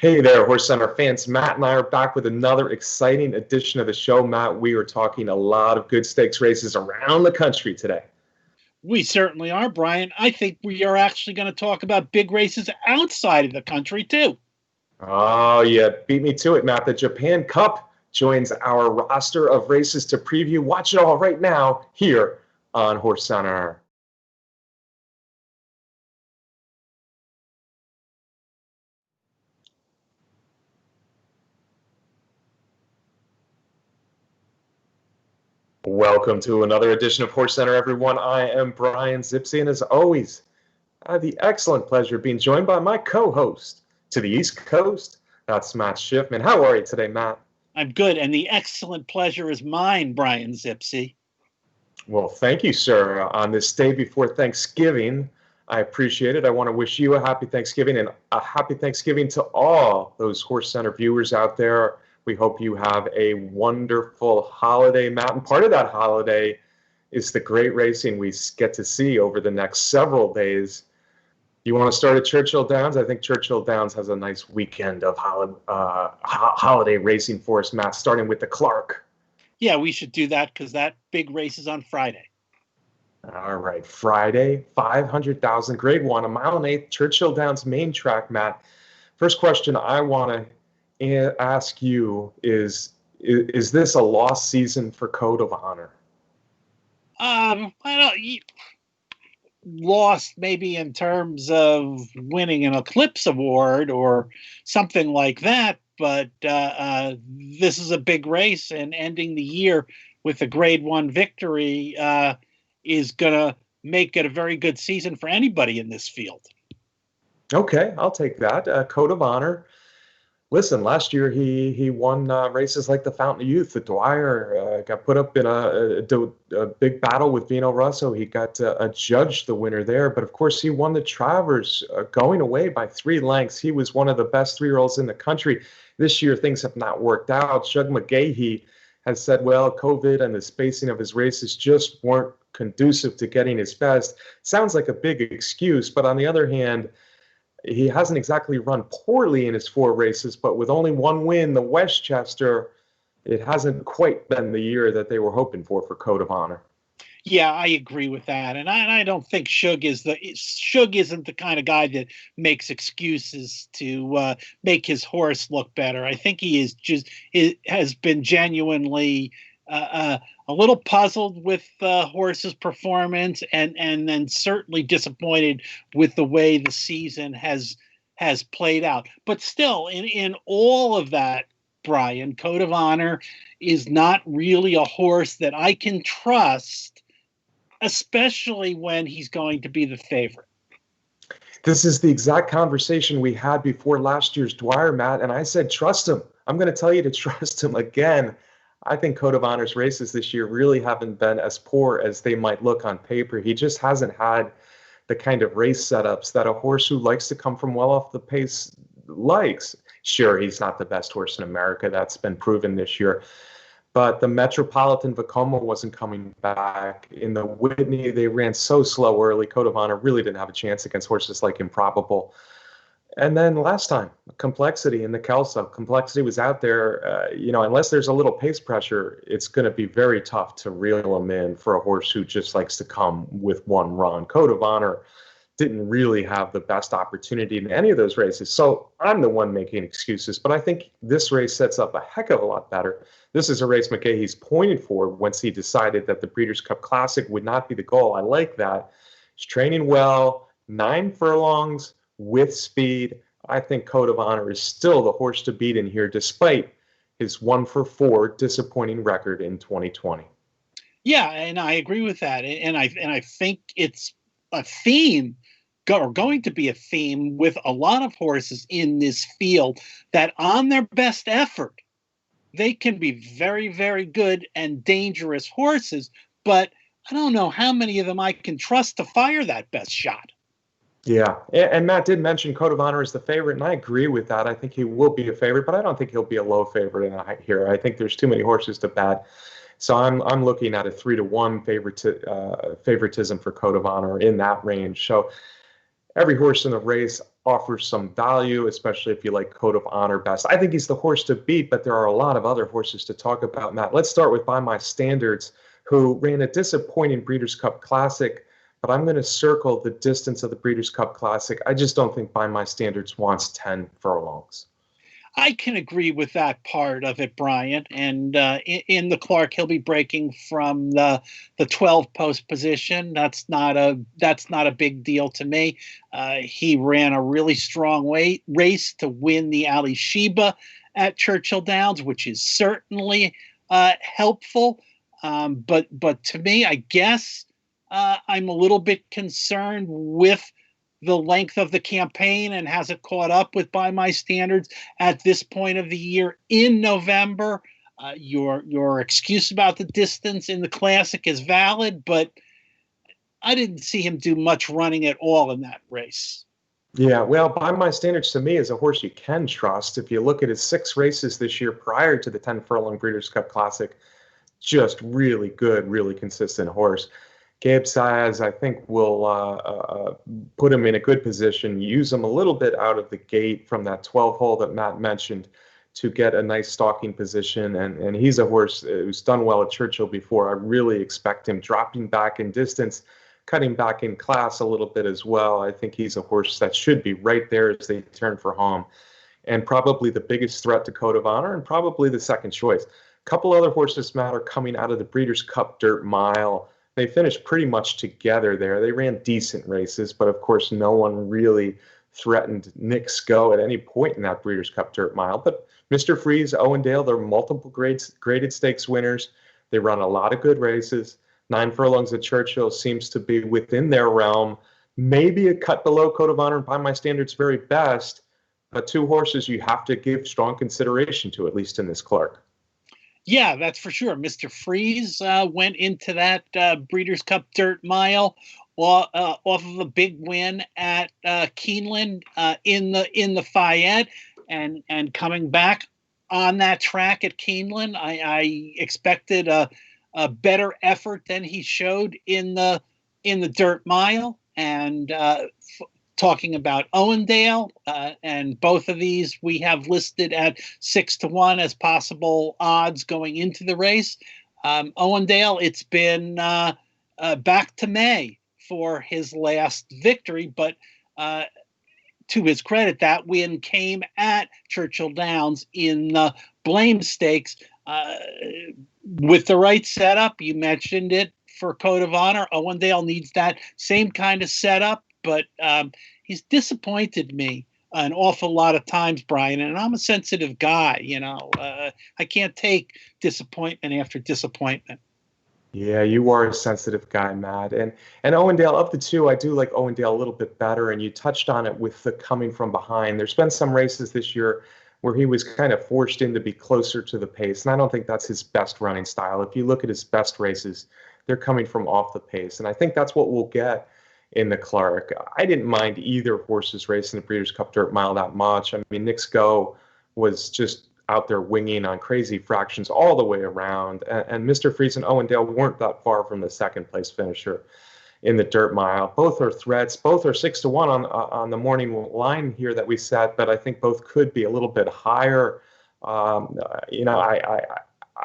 Hey there, HorseCenter fans. Matt and I are back with another exciting edition of the show. Matt, we are talking a lot of good stakes races around the country today. We certainly are, Brian. I think we are actually going to talk about big races outside of the country, too. Oh, yeah, beat me to it, Matt. The Japan Cup joins our roster of races to preview. Watch it all right now here on HorseCenter. Welcome to another edition of HorseCenter, everyone. I am Brian Zipsy, and as always, I have the excellent pleasure of being joined by my co-host to the East Coast. That's Matt Schiffman. How are you today, Matt? I'm good, and the excellent pleasure is mine, Brian Zipsy. Well, thank you, sir. On this day before Thanksgiving, I appreciate it. I want to wish you a happy Thanksgiving and a happy Thanksgiving to all those HorseCenter viewers out there. We hope you have a wonderful holiday, Matt. And part of that holiday is the great racing we get to see over the next several days. You want to start at Churchill Downs? I think Churchill Downs has a nice weekend of holiday racing for us, Matt, starting with the Clark. Yeah, we should do that because that big race is on Friday. All right, Friday, 500,000, grade 1, 1.8 miles, Churchill Downs main track, Matt. First question I want to ask you is this a lost season for Code of Honor? I don't lost maybe in terms of winning an Eclipse Award or something like that, but this is a big race, and ending the year with a grade 1 victory is going to make it a very good season for anybody in this field. Okay, I'll take that. Code of Honor. Listen, last year he won races like the Fountain of Youth. The Dwyer got put up in a big battle with Vino Rosso. He got adjudged the winner there. But, of course, he won the Travers going away by 3 lengths. He was one of the best 3-year-olds in the country. This year, things have not worked out. Shug McGahee has said, well, COVID and the spacing of his races just weren't conducive to getting his best. Sounds like a big excuse. But on the other hand, he hasn't exactly run poorly in his 4 races, but with only 1 win, the Westchester, it hasn't quite been the year that they were hoping for Code of Honor. Yeah, I agree with that, and I don't think Shug isn't the kind of guy that makes excuses to make his horse look better. I think he has been genuinely a little puzzled with the horse's performance, and then certainly disappointed with the way the season has played out. But still, in all of that, Brian, Code of Honor is not really a horse that I can trust, especially when he's going to be the favorite. This is the exact conversation we had before last year's Dwyer, Matt, and I said, trust him. I'm going to tell you to trust him again. I think Code of Honor's races this year really haven't been as poor as they might look on paper. He just hasn't had the kind of race setups that a horse who likes to come from well off the pace likes. Sure, he's not the best horse in America. That's been proven this year. But the Metropolitan Vekoma wasn't coming back. In the Whitney, they ran so slow early. Code of Honor really didn't have a chance against horses like Improbable. And then last time, Complexity in the Kelso. Complexity was out there. Unless there's a little pace pressure, it's going to be very tough to reel him in for a horse who just likes to come with 1 run. Code of Honor didn't really have the best opportunity in any of those races. So I'm the one making excuses, but I think this race sets up a heck of a lot better. This is a race McGahee's pointed for once he decided that the Breeders' Cup Classic would not be the goal. I like that. He's training well, 9 furlongs with speed. I think Code of Honor is still the horse to beat in here, despite his 1-for-4 disappointing record in 2020. Yeah, and I agree with that. And I think it's a theme, or going to be a theme, with a lot of horses in this field, that on their best effort, they can be very, very good and dangerous horses, but I don't know how many of them I can trust to fire that best shot. Yeah, and Matt did mention Code of Honor is the favorite, and I agree with that. I think he will be a favorite, but I don't think he'll be a low favorite in here. I think there's too many horses to bet. So I'm looking at a 3-1 favoritism for Code of Honor in that range. So every horse in the race offers some value, especially if you like Code of Honor best. I think he's the horse to beat, but there are a lot of other horses to talk about, Matt. Let's start with By My Standards, who ran a disappointing Breeders' Cup Classic, but I'm going to circle the distance of the Breeders' Cup Classic. I just don't think By My Standards wants 10 furlongs. I can agree with that part of it, Brian. And in the Clark, he'll be breaking from the 12 post position. That's not a big deal to me. He ran a really strong race to win the Ali Sheba at Churchill Downs, which is certainly helpful. But to me, I guess I'm a little bit concerned with the length of the campaign and has it caught up with By My Standards at this point of the year in November. Your excuse about the distance in the Classic is valid, but I didn't see him do much running at all in that race. Yeah, well, By My Standards to me is a horse you can trust. If you look at his 6 races this year prior to the 10 furlong Breeders' Cup Classic, just really good, really consistent horse. Gabe Saez, I think, will put him in a good position, use him a little bit out of the gate from that 12 hole that Matt mentioned to get a nice stalking position. And he's a horse who's done well at Churchill before. I really expect him dropping back in distance, cutting back in class a little bit as well. I think he's a horse that should be right there as they turn for home. And probably the biggest threat to Code of Honor and probably the second choice. A couple other horses, Matt, are coming out of the Breeders' Cup Dirt Mile. They finished pretty much together there. They ran decent races, but of course, no one really threatened Nick's go at any point in that Breeders' Cup Dirt Mile. But Mr. Freeze, Owen Dale, they're multiple graded stakes winners. They run a lot of good races. 9 furlongs at Churchill seems to be within their realm. Maybe a cut below Code of Honor and By My Standards very best, but 2 horses you have to give strong consideration to, at least in this Clark. Yeah, that's for sure. Mr. Freeze went into that Breeders' Cup Dirt Mile off of a big win at Keeneland in the Fayette, and coming back on that track at Keeneland, I expected a better effort than he showed in the Dirt Mile. And talking about Owen Dale, and both of these we have listed at 6-1 as possible odds going into the race. Owen Dale, it's been back to May for his last victory, but to his credit, that win came at Churchill Downs in the Blame Stakes. With the right setup, you mentioned it for Code of Honor, Owen Dale needs that same kind of setup. But he's disappointed me an awful lot of times, Brian, and I'm a sensitive guy. I can't take disappointment after disappointment. Yeah, you are a sensitive guy, Matt. And Owen Dale, of the 2, I do like Owen Dale a little bit better, and you touched on it with the coming from behind. There's been some races this year where he was kind of forced in to be closer to the pace, and I don't think that's his best running style. If you look at his best races, they're coming from off the pace, and I think that's what we'll get in the Clark. I didn't mind either horse's race in the Breeders' Cup Dirt Mile that much. I mean, Nick's go was just out there winging on crazy fractions all the way around. And Mr. Freeze and Owen Dale weren't that far from the second place finisher in the Dirt Mile. Both are threats. Both are 6-1 on the morning line here that we set, but I think both could be a little bit higher. I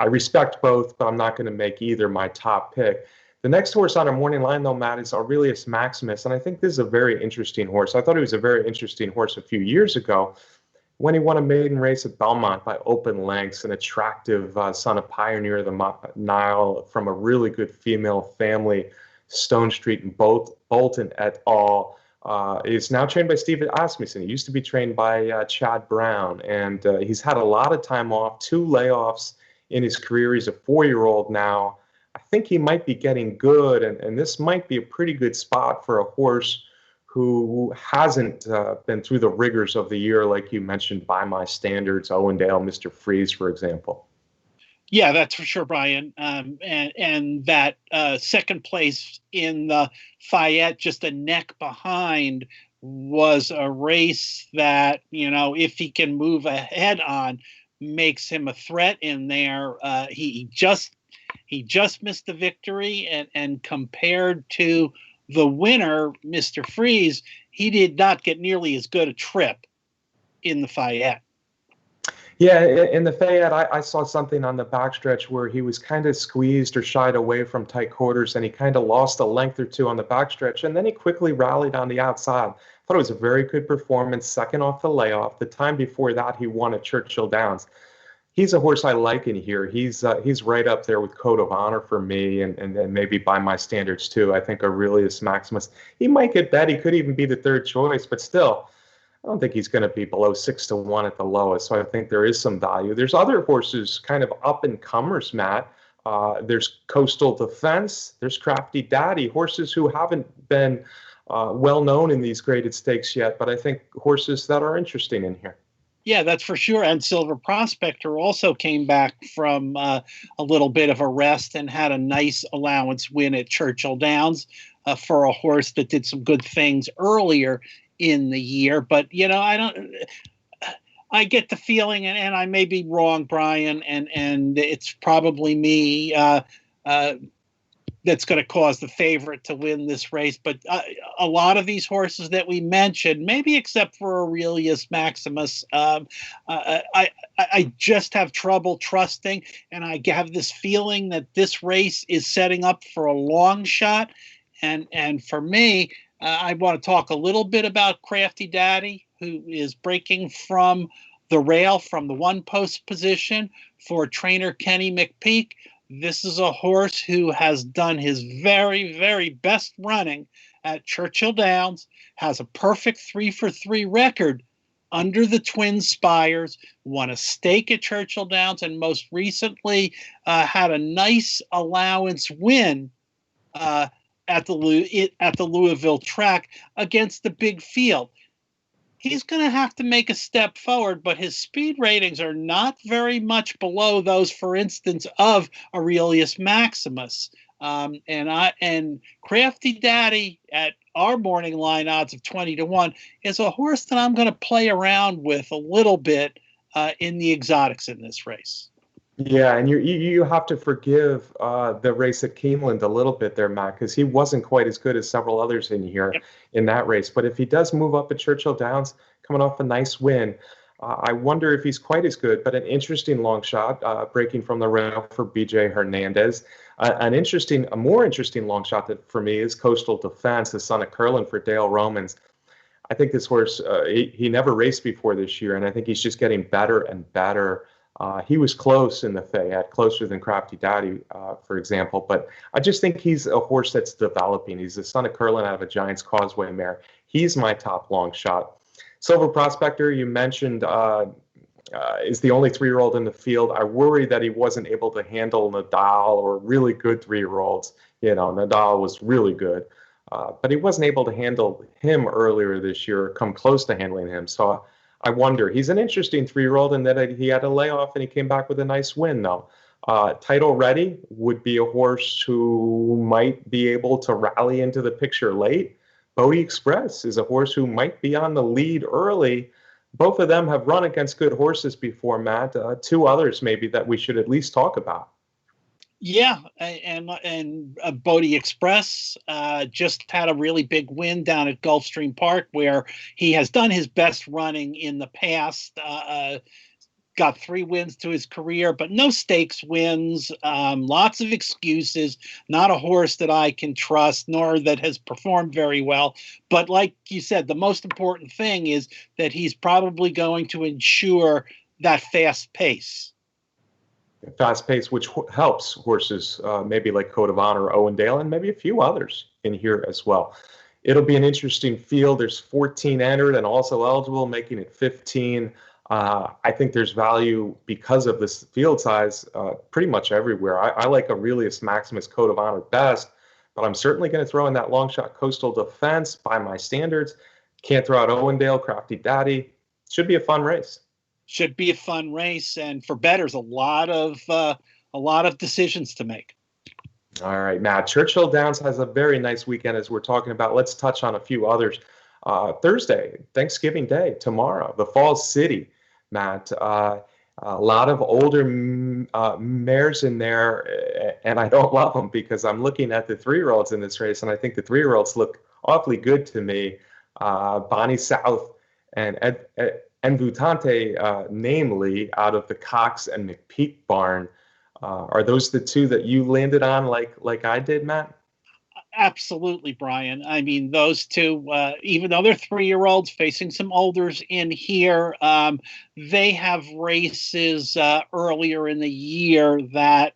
respect both, but I'm not going to make either my top pick. The next horse on our morning line, though, Matt, is Aurelius Maximus, and I think this is a very interesting horse. I thought he was a very interesting horse a few years ago when he won a maiden race at Belmont by open lengths, an attractive son of Pioneer of the Nile from a really good female family, Stone Street and Bolton et al. Is now trained by Steve Asmussen. He used to be trained by Chad Brown, and he's had a lot of time off, 2 layoffs in his career. He's a 4-year-old now. I think he might be getting good, and this might be a pretty good spot for a horse who hasn't been through the rigors of the year, like you mentioned, By My Standards, Owen Dale, Mr. Freeze, for example. Yeah, that's for sure, Brian. And that second place in the Fayette, just a neck behind, was a race that, if he can move ahead on, makes him a threat in there. He just missed the victory, and compared to the winner, Mr. Freeze, he did not get nearly as good a trip in the Fayette. Yeah, in the Fayette, I saw something on the backstretch where he was kind of squeezed or shied away from tight quarters, and he kind of lost a length or two on the backstretch, and then he quickly rallied on the outside. I thought it was a very good performance, second off the layoff. The time before that, he won at Churchill Downs. He's a horse I like in here. He's right up there with Code of Honor for me, and maybe by my standards too. I think Aurelius Maximus. He might get bet. He could even be the third choice, but still, I don't think he's going to be below 6-1 at the lowest. So I think there is some value. There's other horses, kind of up and comers, Matt. There's Coastal Defense. There's Crafty Daddy. Horses who haven't been well known in these graded stakes yet, but I think horses that are interesting in here. Yeah, that's for sure. And Silver Prospector also came back from a little bit of a rest and had a nice allowance win at Churchill Downs for a horse that did some good things earlier in the year. But, I get the feeling, and I may be wrong, Brian, and it's probably me that's going to cause the favorite to win this race. But a lot of these horses that we mentioned, maybe except for Aurelius Maximus, I just have trouble trusting. And I have this feeling that this race is setting up for a long shot. And for me, I want to talk a little bit about Crafty Daddy, who is breaking from the rail from the one-post position for trainer Kenny McPeak. This is a horse who has done his very, very best running at Churchill Downs, has a perfect 3-for-3 record under the Twin Spires, won a stake at Churchill Downs, and most recently had a nice allowance win at the Louisville track against the big field. He's going to have to make a step forward, but his speed ratings are not very much below those, for instance, of Aurelius Maximus. And Crafty Daddy at our morning line odds of 20-1 is a horse that I'm going to play around with a little bit in the exotics in this race. Yeah, and you have to forgive the race at Keeneland a little bit there, Matt, because he wasn't quite as good as several others in here in that race. But if he does move up at Churchill Downs, coming off a nice win, I wonder if he's quite as good. But an interesting long shot, breaking from the rail for B.J. Hernandez. A more interesting long shot that for me is Coastal Defense, the son of Curlin for Dale Romans. I think this horse, he never raced before this year, and I think he's just getting better and better. He was close in the Fayette, closer than Crafty Daddy, for example. But I just think he's a horse that's developing. He's the son of Curlin out of a Giants Causeway mare. He's my top long shot. Silver Prospector, you mentioned, is the only 3-year-old in the field. I worry that he wasn't able to handle Nadal or really good 3-year-olds. Nadal was really good, but he wasn't able to handle him earlier this year, or come close to handling him. So I wonder. He's an interesting 3-year-old in that he had a layoff and he came back with a nice win, though. Title Ready would be a horse who might be able to rally into the picture late. Bode Express is a horse who might be on the lead early. Both of them have run against good horses before, Matt. Two others maybe that we should at least talk about. Yeah, and Bode Express just had a really big win down at Gulfstream Park, where he has done his best running in the past. Got 3 wins to his career, but no stakes wins, lots of excuses, not a horse that I can trust, nor that has performed very well. But like you said, the most important thing is that he's probably going to ensure that fast pace. Fast pace, which helps horses maybe like Code of Honor, Owen Dale, and maybe a few others in here as well. It'll be an interesting field. There's 14 entered and also eligible, making it 15. I think there's value because of this field size pretty much everywhere. I like Aurelius Maximus, Code of Honor best, but I'm certainly going to throw in that long shot Coastal Defense by my standards. Can't throw out Owen Dale, Crafty Daddy. Should be a fun race. Should be a fun race, and for bettors, a lot of decisions to make. All right, Matt. Churchill Downs has a very nice weekend, as we're talking about. Let's touch on a few others. Thursday, Thanksgiving Day, tomorrow, the Falls City, Matt. A lot of older mares in there, and I don't love them because I'm looking at the 3-year-olds in this race, and I think the 3-year-olds look awfully good to me. Bonnie South and Envutante, namely out of the Cox and McPeak barn. Are those the two that you landed on like I did, Matt? Absolutely, Brian. I mean, those two, even though they're 3-year-olds facing some olders in here, they have races earlier in the year that,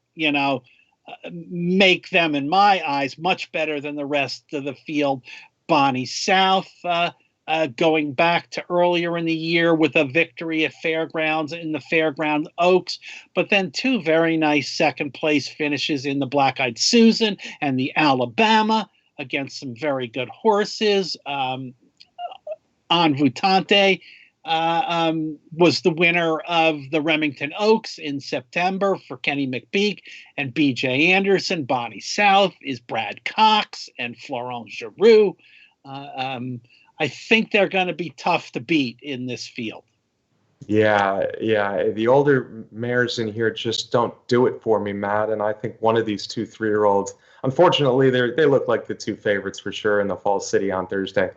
make them, in my eyes, much better than the rest of the field. Bonnie South, going back to earlier in the year with a victory at Fairgrounds in the Fairground Oaks, but then 2 very nice second place finishes in the Black Eyed Susan and the Alabama against some very good horses. Envutante was the winner of the Remington Oaks in September for Kenny McPeak and B.J. Anderson. Bonnie South is Brad Cox and Florent Giroux. I think they're going to be tough to beat in this field. Yeah. The older mares in here just don't do it for me, Matt. And I think one of these 2 3-year-olds, unfortunately, they look like the 2 favorites for sure in the Fall City on Thursday.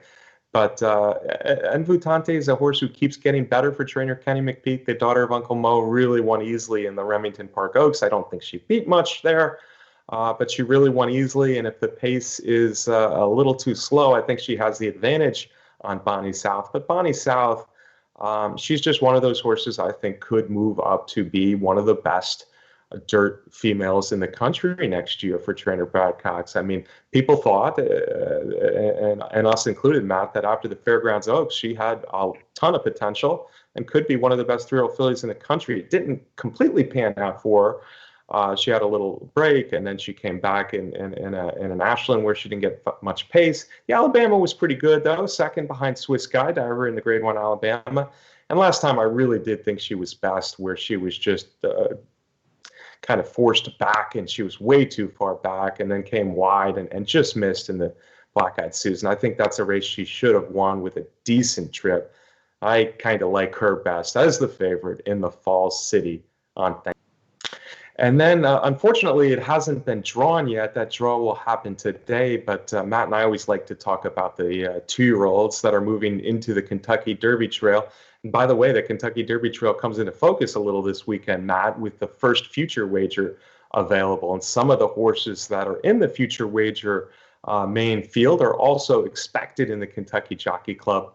But Envutante is a horse who keeps getting better for trainer Kenny McPeak. The daughter of Uncle Mo really won easily in the Remington Park Oaks. I don't think she beat much there, but she really won easily. And if the pace is a little too slow, I think she has the advantage on Bonnie South. But Bonnie South, she's just one of those horses I think could move up to be one of the best dirt females in the country next year for trainer Brad Cox. I mean, people thought, and us included, Matt, that after the Fairgrounds Oaks, she had a ton of potential and could be one of the best 3-year-old fillies in the country. It didn't completely pan out for her. She had a little break, and then she came back in an Ashland where she didn't get much pace. The Alabama was pretty good, though, second behind Swiss Skydiver in the Grade 1 Alabama. And last time I really did think she was best, where she was just kind of forced back, and she was way too far back and then came wide and just missed in the Black Eyed Susan. I think that's a race she should have won with a decent trip. I kind of like her best as the favorite in the Fall City on Thanksgiving. And then, unfortunately, it hasn't been drawn yet. That draw will happen today. But Matt and I always like to talk about the 2-year-olds that are moving into the Kentucky Derby Trail. And by the way, the Kentucky Derby Trail comes into focus a little this weekend, Matt, with the first future wager available. And some of the horses that are in the future wager main field are also expected in the Kentucky Jockey Club.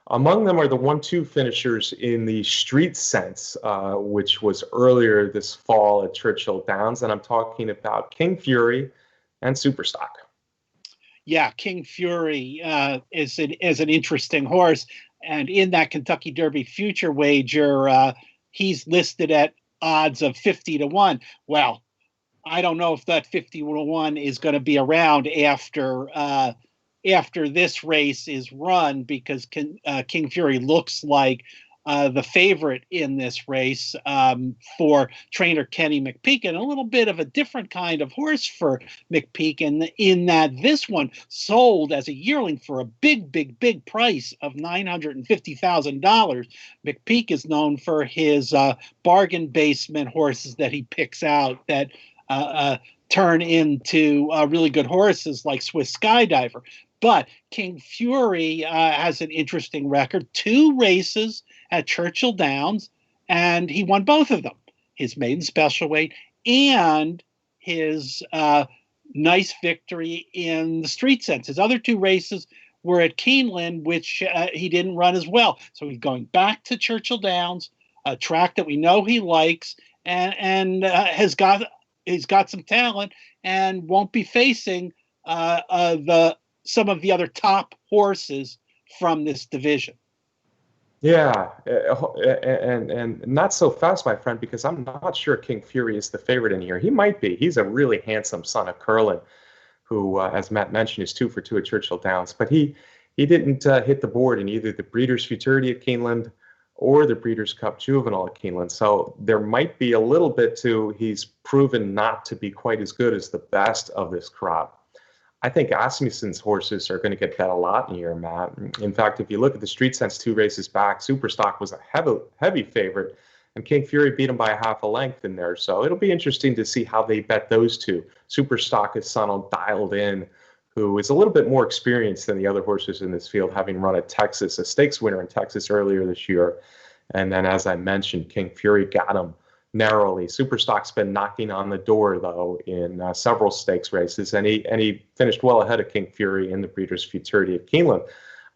Among them are the 1-2 finishers in the Street Sense, which was earlier this fall at Churchill Downs. And I'm talking about King Fury and Superstock. Yeah, King Fury is an interesting horse. And in that Kentucky Derby future wager, he's listed at odds of 50-1. Well, I don't know if that 50-1 is going to be around after this race is run, because King Fury looks like the favorite in this race for trainer Kenny McPeak, and a little bit of a different kind of horse for McPeak in that this one sold as a yearling for a big price of $950,000. McPeak is known for his bargain basement horses that he picks out that turn into really good horses like Swiss Skydiver. But King Fury has an interesting record, 2 races at Churchill Downs, and he won both of them, his maiden special weight and his nice victory in the Street Sense. His other 2 races were at Keeneland, which he didn't run as well. So he's going back to Churchill Downs, a track that we know he likes, and he's got some talent, and won't be facing some of the other top horses from this division. Yeah, and not so fast, my friend, because I'm not sure King Fury is the favorite in here. He might be. He's a really handsome son of Curlin, who, as Matt mentioned, is 2 for 2 at Churchill Downs. But he didn't hit the board in either the Breeders' Futurity at Keeneland or the Breeders' Cup Juvenile at Keeneland. So there might be a little bit to he's proven not to be quite as good as the best of this crop. I think Asmussen's horses are going to get bet a lot in here, Matt. In fact, if you look at the Street Sense 2 races back, Superstock was a heavy favorite, and King Fury beat him by a half a length in there. So it'll be interesting to see how they bet those 2. Superstock is son dialed in, who is a little bit more experienced than the other horses in this field, having run at Texas, a stakes winner in Texas earlier this year. And then, as I mentioned, King Fury got him narrowly. Superstock's been knocking on the door, though, in several stakes races, and he finished well ahead of King Fury in the Breeders' Futurity at Keeneland.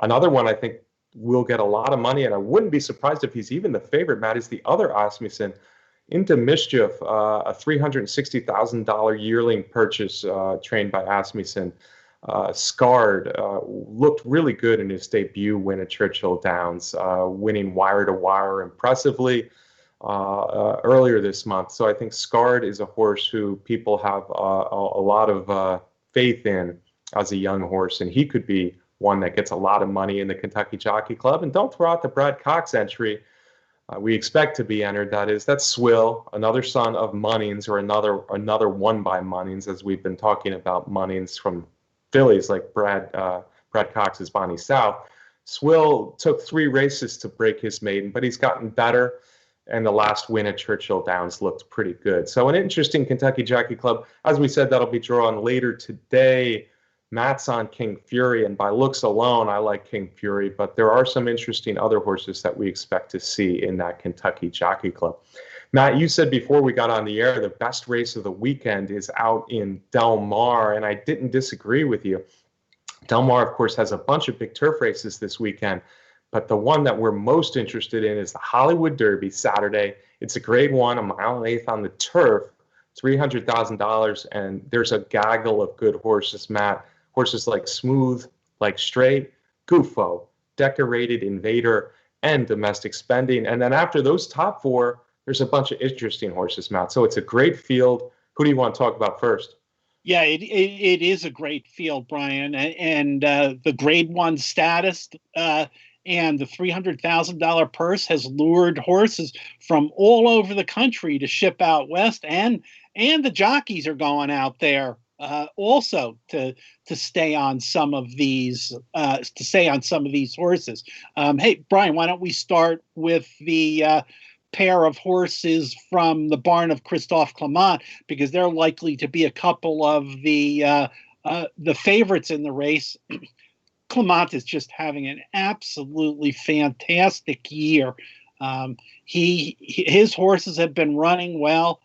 Another one I think will get a lot of money, and I wouldn't be surprised if he's even the favorite, Matt, is the other Asmussen, Into Mischief, a $360,000 yearling purchase trained by Asmussen. Scarred looked really good in his debut win at Churchill Downs, winning wire to wire impressively earlier this month. So I think Scarred is a horse who people have a lot of faith in as a young horse, and he could be one that gets a lot of money in the Kentucky Jockey Club. And don't throw out the Brad Cox entry. We expect to be entered. That's Swill, another son of Munnings, or another one by Munnings, as we've been talking about Munnings from fillies like Brad Cox's Bonnie South. Swill took 3 races to break his maiden, but he's gotten better, and the last win at Churchill Downs looked pretty good. So an interesting Kentucky Jockey Club. As we said, that'll be drawn later today. Matt's on King Fury, and by looks alone, I like King Fury, but there are some interesting other horses that we expect to see in that Kentucky Jockey Club. Matt, you said before we got on the air, the best race of the weekend is out in Del Mar, and I didn't disagree with you. Del Mar, of course, has a bunch of big turf races this weekend, but the one that we're most interested in is the Hollywood Derby Saturday. It's a grade 1, a mile and 1/8 on the turf, $300,000, and there's a gaggle of good horses, Matt. Horses like Smooth, like Straight, Gufo, Decorated Invader, and Domestic Spending. And then after those top 4, there's a bunch of interesting horses, Matt. So it's a great field. Who do you want to talk about first? Yeah, it is a great field, Brian, and the grade 1 status and the $300,000 purse has lured horses from all over the country to ship out west, and the jockeys are going out there also to stay on some of these horses. Hey, Brian, why don't we start with the pair of horses from the barn of Christophe Clemont, because they're likely to be a couple of the favorites in the race. Clemont is just having an absolutely fantastic year. His horses have been running well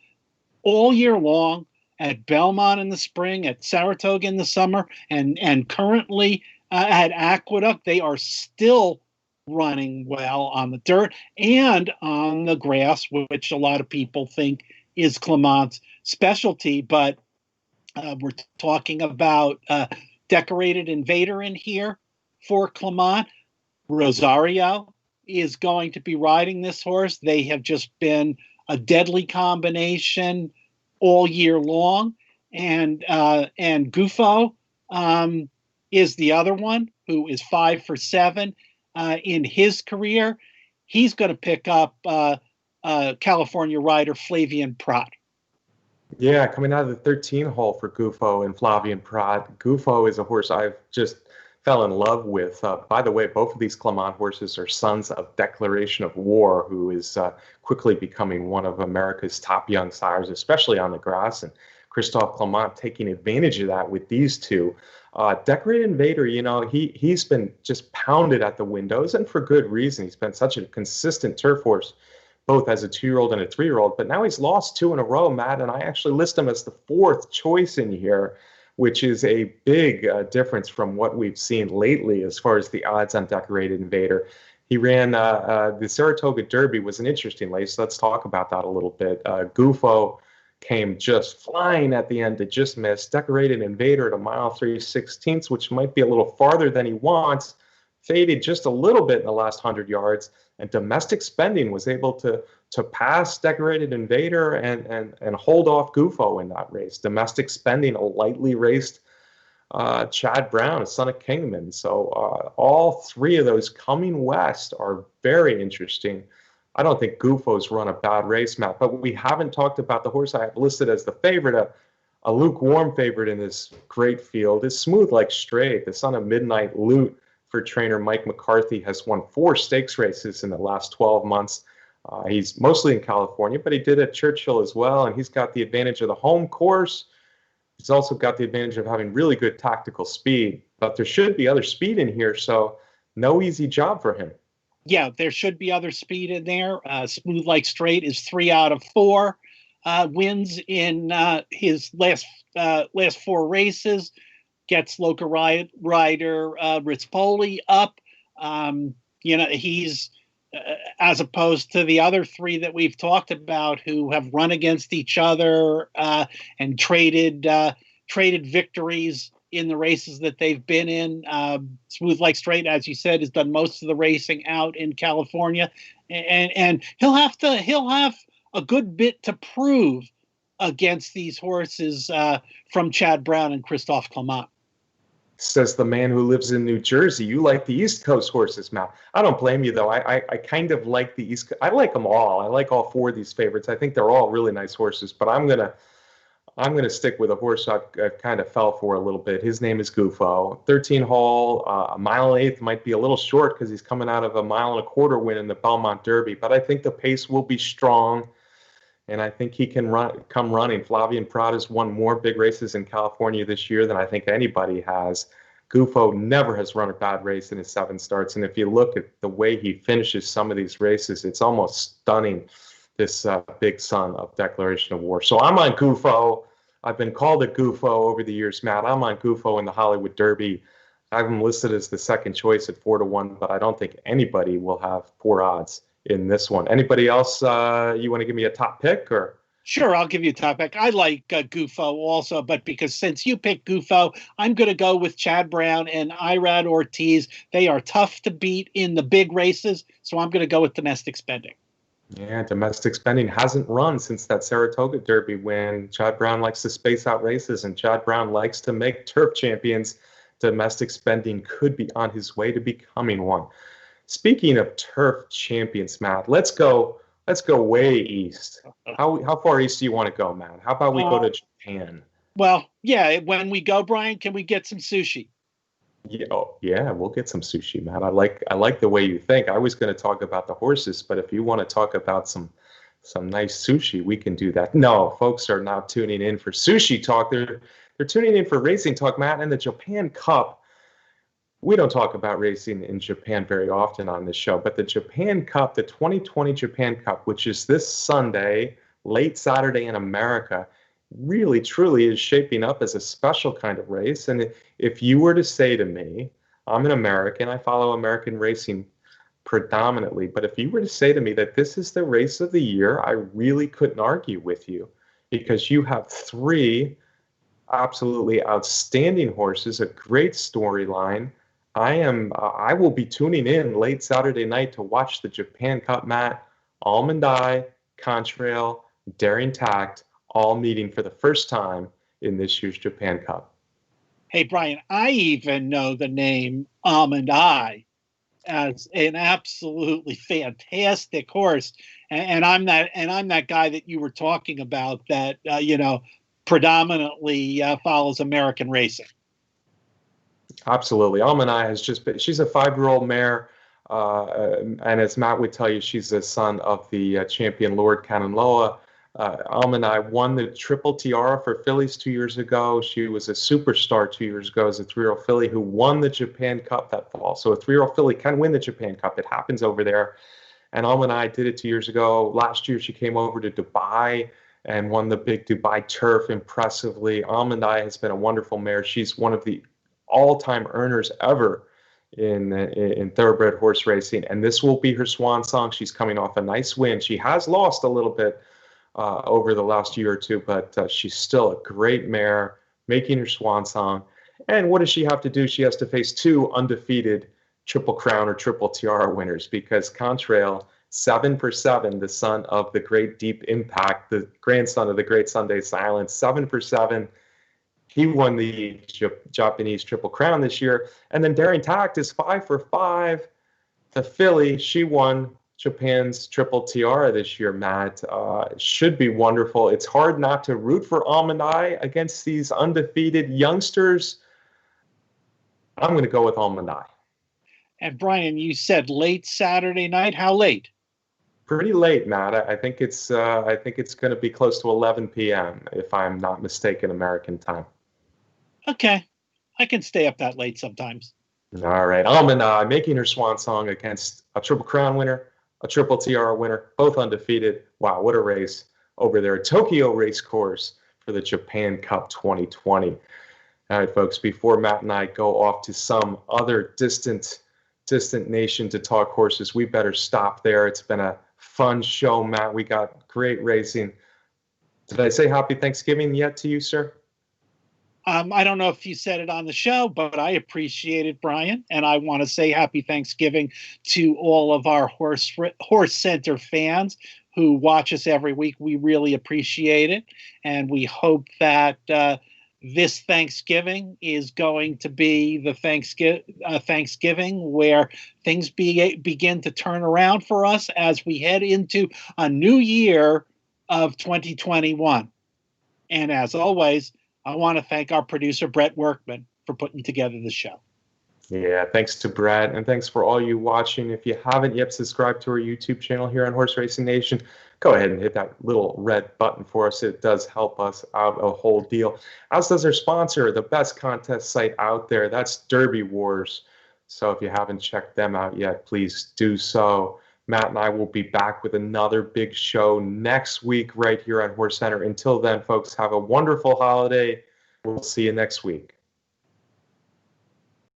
all year long, at Belmont in the spring, at Saratoga in the summer, and currently at Aqueduct. They are still running well on the dirt and on the grass, which a lot of people think is Clemont's specialty. But we're talking about Decorated Invader in here for Clemont. Rosario is going to be riding this horse. They have just been a deadly combination all year long, and Gufo is the other one, who is 5 for 7 in his career. He's going to pick up California rider Flavien Prat. Yeah, coming out of the 13 hole for Gufo and Flavien Prat. Gufo is a horse I've just fell in love with. By the way, both of these Clemont horses are sons of Declaration of War, who is quickly becoming one of America's top young sires, especially on the grass. And Christophe Clemont taking advantage of that with these two. Decorated Invader, you know, he's been just pounded at the windows, and for good reason. He's been such a consistent turf horse, both as a 2-year-old and a 3-year-old. But now he's lost 2 in a row, Matt, and I actually list him as the 4th choice in here, which is a big difference from what we've seen lately as far as the odds on Decorated Invader. He ran the Saratoga Derby, was an interesting race. Let's talk about that a little bit. Gufo came just flying at the end to just miss. Decorated Invader at a mile 3/16, which might be a little farther than he wants, faded just a little bit in the last 100 yards. And Domestic Spending was able to pass Decorated Invader and hold off Gufo in that race. Domestic Spending, a lightly raced Chad Brown, a son of Kingman. So all 3 of those coming west are very interesting. I don't think Gufo's run a bad race, Matt, but we haven't talked about the horse I have listed as the favorite, a lukewarm favorite in this great field, is Smooth Like Straight, the son of Midnight Loot for trainer Mike McCarthy, has won 4 stakes races in the last 12 months. He's mostly in California, but he did at Churchill as well, and he's got the advantage of the home course. He's also got the advantage of having really good tactical speed, but there should be other speed in here, so no easy job for him. Yeah, there should be other speed in there. Smooth Like Straight is 3 out of 4 wins in his last 4 races. Gets local rider Rispoli up. He's as opposed to the other 3 that we've talked about who have run against each other and traded victories in the races that they've been in. Smooth Like Straight, as you said, has done most of the racing out in California, and he'll have a good bit to prove against these horses from Chad Brown and Christophe Clemont. Says the man who lives in New Jersey. You like the East Coast horses, Matt. I don't blame you, though. I kind of like the East Coast. I like them all. I like all 4 of these favorites. I think they're all really nice horses, but I'm gonna stick with a horse I've kind of fell for a little bit. His name is Gufo. 13 hole, a mile and 1/8 might be a little short because he's coming out of a 1.25 mile win in the Belmont Derby, but I think the pace will be strong. And I think he can come running. Flavien Prat has won more big races in California this year than I think anybody has. Gufo never has run a bad race in his 7 starts. And if you look at the way he finishes some of these races, it's almost stunning, this big son of Declaration of War. So I'm on Gufo. I've been called a Gufo over the years, Matt. I'm on Gufo in the Hollywood Derby. I have him listed as the second choice at 4-1, but I don't think anybody will have poor odds in this one. Anybody else you want to give me a top pick? Or Sure, I'll give you a top pick. I like Gufo also, but because since you picked Gufo, I'm going to go with Chad Brown and Irad Ortiz. They are tough to beat in the big races, so I'm going to go with Domestic Spending. Yeah, Domestic Spending hasn't run since that Saratoga Derby win. Chad Brown likes to space out races, and Chad Brown likes to make turf champions. Domestic Spending could be on his way to becoming one. Speaking of turf champions, Matt, let's go way east. How far east do you want to go, Matt? How about we go to Japan? Well, yeah, when we go, Brian, can we get some sushi? Yeah, we'll get some sushi, Matt. I like the way you think. I was going to talk about the horses, but if you want to talk about some nice sushi, we can do that. No, folks are not tuning in for sushi talk. They're tuning in for racing talk, Matt, and the Japan Cup. We don't talk about racing in Japan very often on this show, but the Japan Cup, the 2020 Japan Cup, which is this Sunday, late Saturday in America, really, truly is shaping up as a special kind of race. And if you were to say to me, I'm an American, I follow American racing predominantly, but if you were to say to me that this is the race of the year, I really couldn't argue with you, because you have 3 absolutely outstanding horses, a great storyline. I will be tuning in late Saturday night to watch the Japan Cup, Matt. Almond Eye, Contrail, Daring Tact, all meeting for the first time in this year's Japan Cup. Hey, Brian, I even know the name Almond Eye as an absolutely fantastic horse, and I'm that guy that you were talking about that predominantly follows American racing. Absolutely. Almond Eye has she's a 5-year-old mare. And as Matt would tell you, she's the son of the champion Lord Kananloa. Almond Eye won the Triple Tiara for fillies 2 years ago. She was a superstar 2 years ago as a 3-year-old filly who won the Japan Cup that fall. So a 3-year-old filly can win the Japan Cup. It happens over there. And Almond Eye did it 2 years ago. Last year, she came over to Dubai and won the big Dubai Turf impressively. Almond Eye has been a wonderful mare. She's one of the all-time earners ever in thoroughbred horse racing, and this will be her swan song. She's coming off a nice win. She has lost a little bit over the last year or two, but she's still a great mare, making her swan song. And what does she have to do? She has to face 2 undefeated Triple Crown or Triple Tiara winners, because Contrail, 7 for 7, the son of the great Deep Impact, the grandson of the great Sunday Silence, 7 for 7. He won the Japanese Triple Crown this year. And then Daring Tact is 5 for 5. The filly, she won Japan's Triple Tiara this year, Matt. Should be wonderful. It's hard not to root for Almond Eye against these undefeated youngsters. I'm going to go with Almond Eye. And Brian, you said late Saturday night. How late? Pretty late, Matt. I think it's going to be close to 11 p.m. if I'm not mistaken, American time. Okay, I can stay up that late sometimes. All right, Almond making her swan song against a Triple Crown winner, a Triple Tiara winner, both undefeated. Wow, what a race over there at Tokyo Race Course for the Japan Cup 2020. All right, folks, before Matt and I go off to some other distant nation to talk horses, we better stop there. It's been a fun show, Matt. We got great racing. Did I say happy Thanksgiving yet to you, sir? I don't know if you said it on the show, but I appreciate it, Brian. And I want to say happy Thanksgiving to all of our HorseCenter fans who watch us every week. We really appreciate it. And we hope that this Thanksgiving is going to be the Thanksgiving where things begin to turn around for us as we head into a new year of 2021. And as always, I want to thank our producer, Brett Workman, for putting together the show. Yeah, thanks to Brett, and thanks for all you watching. If you haven't yet subscribed to our YouTube channel here on Horse Racing Nation, go ahead and hit that little red button for us. It does help us out a whole deal. As does our sponsor, the best contest site out there. That's Derby Wars. So if you haven't checked them out yet, please do so. Matt and I will be back with another big show next week right here on HorseCenter. Until then, folks, have a wonderful holiday. We'll see you next week.